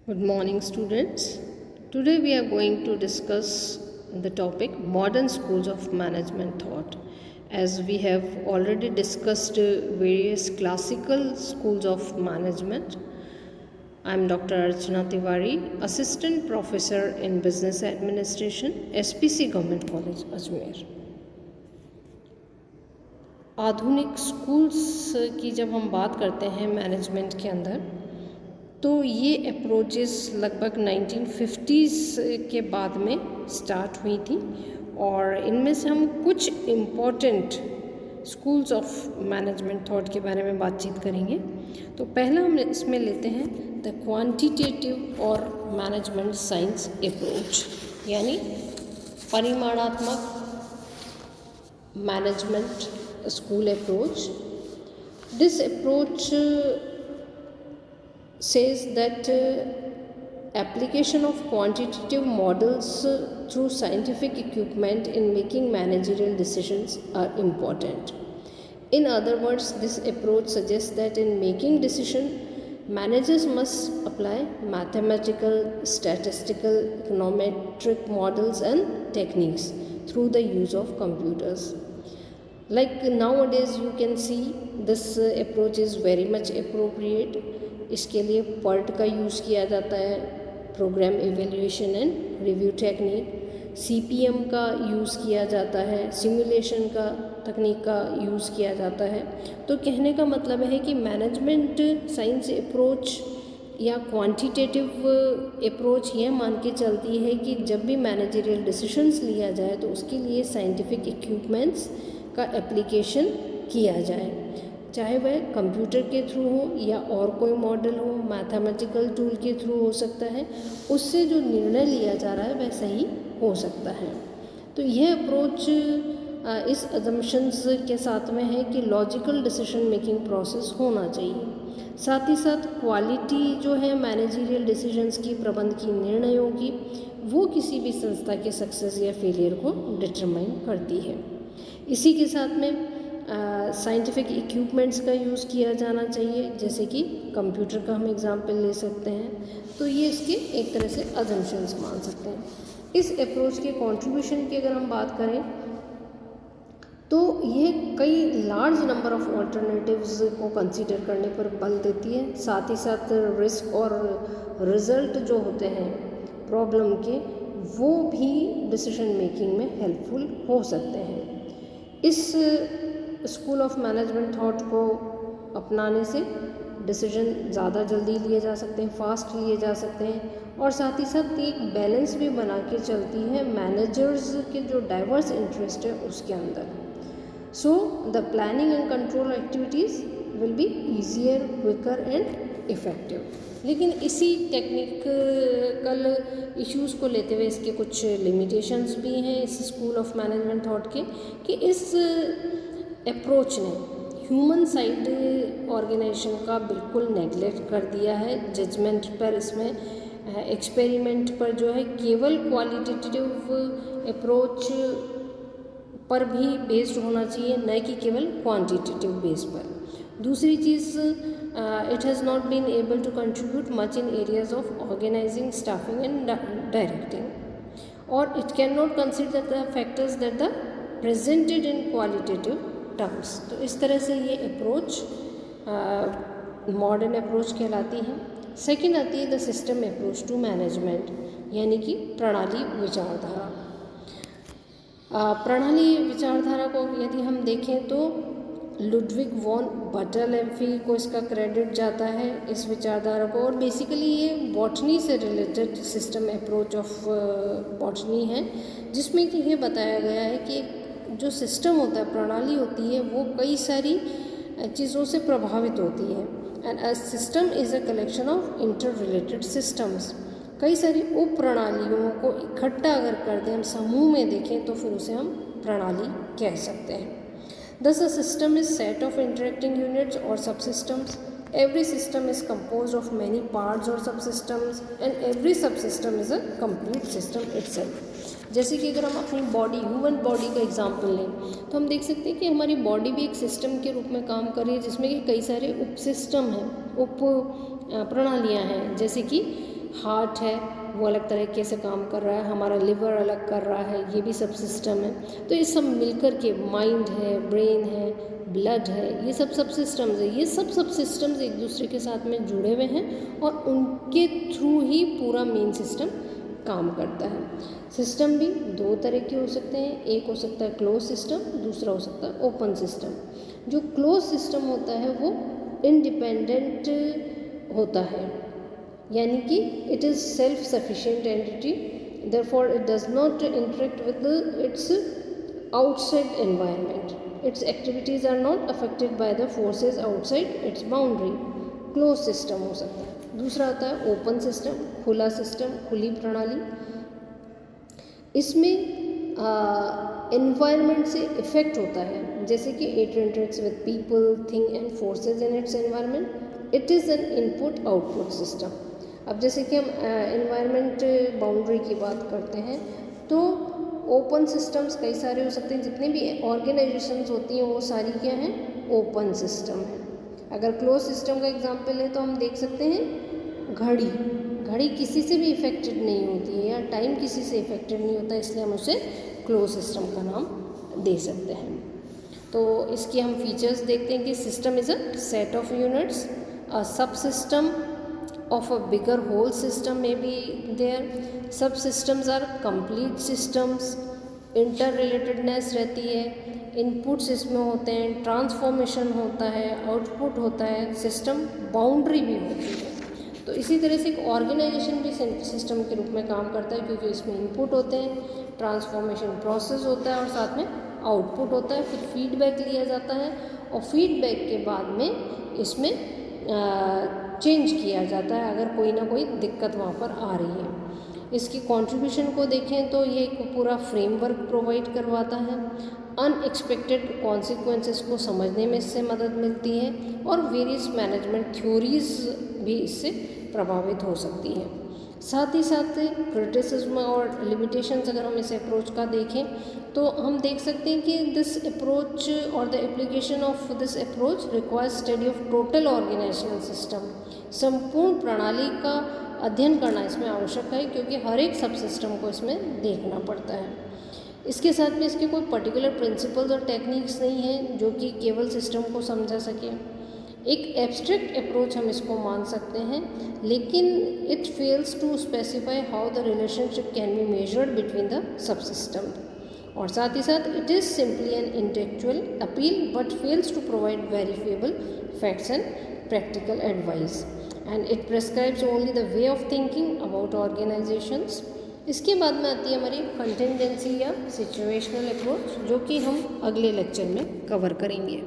Good morning, students. Today we are going to discuss the topic modern schools of management thought. As we have already discussed various classical schools of management, I am Dr. Archana Tiwari, Assistant Professor in Business Administration, SPC Government College, Ajmer. आधुनिक schools की जब हम बात करते हैं management के अंदर, तो ये अप्रोचेस लगभग 1950s के बाद में स्टार्ट हुई थी और इनमें से हम कुछ important schools of management thought के बारे में बातचीत करेंगे। तो पहला हम इसमें लेते हैं द क्वांटिटेटिव और मैनेजमेंट साइंस अप्रोच, यानी परिमाणात्मक management school approach. This approach says that application of quantitative models through scientific equipment in making managerial decisions are important. In other words, this approach suggests that in making decision, managers must apply mathematical, statistical, econometric models and techniques through the use of computers. Like nowadays you can see this approach is very much appropriate. इसके लिए PERT का use किया जाता है, program evaluation and review technique, CPM का use किया जाता है, सिमुलेशन का तकनीक का यूज़ किया जाता है। तो कहने का मतलब है कि मैनेजमेंट साइंस अप्रोच या क्वांटिटेटिव अप्रोच यह मान के चलती है कि जब भी मैनेजरियल डिसीजंस लिया जाए तो उसके लिए साइंटिफिक इक्विपमेंट्स का एप्लीकेशन किया जाए, चाहे वह कंप्यूटर के थ्रू हो या और कोई मॉडल हो, मैथमेटिकल टूल के थ्रू हो सकता है। उससे जो निर्णय लिया जा रहा है वह सही हो सकता है। तो यह अप्रोच इस अजम्पशंस के साथ में है कि लॉजिकल डिसीजन मेकिंग प्रोसेस होना चाहिए। साथ ही साथ क्वालिटी जो है मैनेजरियल डिसीजंस की, प्रबंध की, निर्णयों की, वो किसी भी संस्था के सक्सेस या फेलियर को डिटरमाइन करती है। इसी के साथ में साइंटिफिक इक्विपमेंट्स का यूज़ किया जाना चाहिए, जैसे कि कंप्यूटर का हम एग्जांपल ले सकते हैं। तो ये इसके एक तरह से अजम्पशंस मान सकते हैं। इस अप्रोच के कंट्रीब्यूशन की अगर हम बात करें तो ये कई लार्ज नंबर ऑफ ऑल्टरनेटिव्स को कंसीडर करने पर बल देती है। साथ ही साथ रिस्क और रिजल्ट जो होते हैं प्रॉब्लम के, वो भी डिसीजन मेकिंग में हेल्पफुल हो सकते हैं। इस स्कूल ऑफ मैनेजमेंट थॉट को अपनाने से डिसीजन ज़्यादा जल्दी लिए जा सकते हैं, फास्ट लिए जा सकते हैं, और साथ ही साथ एक बैलेंस भी बना के चलती है मैनेजर्स के जो डाइवर्स इंटरेस्ट है उसके अंदर। So the planning and control activities will be easier, quicker and effective. लेकिन इसी टेक्निकल इश्यूज़ को लेते हुए इसके कुछ लिमिटेशंस भी हैं इस स्कूल ऑफ मैनेजमेंट थॉट के, कि इस अप्रोच ने ह्यूमन साइड ऑर्गेनाइजेशन का बिल्कुल नेगलेक्ट कर दिया है। जजमेंट पर, इसमें एक्सपेरिमेंट पर जो है केवल क्वालिटेटिव अप्रोच पर भी बेस्ड होना चाहिए, न कि केवल क्वांटिटेटिव बेस पर। दूसरी चीज़, it has not been able to contribute much in areas of organizing, staffing and directing, or it cannot consider the factors that are presented in qualitative terms। तो इस तरह से ये अप्रोच मॉडर्न अप्रोच कहलाती है। Second आती है the system approach to management, यानी कि प्रणाली विचारधारा। प्रणाली विचारधारा को यदि हम देखें तो लुडविग वॉन बटरलेम्फी को इसका क्रेडिट जाता है, इस विचारधारा को। और बेसिकली ये बॉटनी से related system approach of botany है, जिसमें कि ये बताया गया है कि जो सिस्टम होता है, प्रणाली होती है, वो कई सारी चीज़ों से प्रभावित होती है। And a system is a collection of inter related systems. कई सारी उप प्रणालियों को इकट्ठा अगर कर दें, हम समूह में देखें, तो फिर उसे हम प्रणाली कह सकते हैं। Thus, a system is set of interacting units or subsystems. Every system is composed of many parts or subsystems, and every subsystem is a complete system itself. जैसे कि अगर हम अपनी बॉडी, ह्यूमन बॉडी का एग्जांपल लें, तो हम देख सकते हैं कि हमारी बॉडी भी एक सिस्टम के रूप में काम कर रही है, जिसमें कि कई सारे उप सिस्टम हैं, उप प्रणालियाँ हैं। जैसे कि हार्ट है वो अलग तरीके से काम कर रहा है, हमारा लिवर अलग कर रहा है, ये भी सब सिस्टम है। तो ये सब मिलकर के माइंड है, ब्रेन है, ब्लड है, ये सब सिस्टम्स है। ये सब सिस्टम्स एक दूसरे के साथ में जुड़े हुए हैं और उनके थ्रू ही पूरा मेन सिस्टम काम करता है। सिस्टम भी दो तरह के हो सकते हैं, एक हो सकता है क्लोज सिस्टम, दूसरा हो सकता है ओपन सिस्टम। जो क्लोज सिस्टम होता है वो इंडिपेंडेंट होता है, यानी कि it is self sufficient entity, therefore it does not interact with its outside environment, its activities are not affected by the forces outside its boundary. Close system हो सकता है। दूसरा आता है ओपन सिस्टम, खुला सिस्टम, खुली प्रणाली। इसमें एनवायरनमेंट से इफ़ेक्ट होता है, जैसे कि it interacts with people, thing and forces in its environment. It is an input output system. अब जैसे कि हम एनवायरनमेंट बाउंड्री की बात करते हैं तो ओपन सिस्टम्स कई सारे हो सकते हैं। जितने भी ऑर्गेनाइजेशंस होती हैं वो सारी क्या हैं, ओपन सिस्टम है। अगर क्लोज सिस्टम का एग्जांपल है तो हम देख सकते हैं घड़ी। घड़ी किसी से भी इफेक्टेड नहीं होती है या टाइम किसी से इफेक्टेड नहीं होता, इसलिए हम उसे क्लोज सिस्टम का नाम दे सकते हैं। तो इसके हम फीचर्स देखते हैं कि system is a set of units, a subsystem of a bigger whole system may be there. Subsystems are complete systems, interrelatedness रहती है, इनपुट्स इसमें होते हैं, ट्रांसफॉर्मेशन होता है, आउटपुट होता है, सिस्टम बाउंड्री भी होती है। तो इसी तरह से एक ऑर्गेनाइजेशन भी सिस्टम के रूप में काम करता है, क्योंकि इसमें इनपुट होते हैं, ट्रांसफॉर्मेशन प्रोसेस होता है और साथ में आउटपुट होता है। फिर फीडबैक लिया जाता है और फीडबैक के बाद में इसमें चेंज किया जाता है अगर कोई ना कोई दिक्कत वहाँ पर आ रही है। इसकी कंट्रीब्यूशन को देखें तो ये एक पूरा फ्रेमवर्क प्रोवाइड करवाता है। अनएक्सपेक्टेड कॉन्सिक्वेंसेस को समझने में इससे मदद मिलती है और वेरियस मैनेजमेंट थ्योरीज भी इससे प्रभावित हो सकती हैं। साथ ही साथ क्रिटिसिज्म और लिमिटेशंस अगर हम इस अप्रोच का देखें तो हम देख सकते हैं कि दिस अप्रोच और the application of this approach requires study of total organisational system. संपूर्ण प्रणाली का अध्ययन करना इसमें आवश्यक है, क्योंकि हर एक सब सिस्टम को इसमें देखना पड़ता है। इसके साथ में इसके कोई पर्टिकुलर प्रिंसिपल्स और टेक्निक्स नहीं हैं जो कि केवल सिस्टम को समझा सके। एक एब्स्ट्रैक्ट अप्रोच हम इसको मान सकते हैं, लेकिन it fails to specify how the relationship can be measured between the sub system. और साथ ही साथ it is simply an intellectual appeal but fails to provide verifiable facts and practical advice, and it prescribes only the way of thinking about organisations. इसके बाद में आती है हमारी कंटिजेंसी या सिचुएशनल अप्रोच, जो कि हम अगले लेक्चर में कवर करेंगे।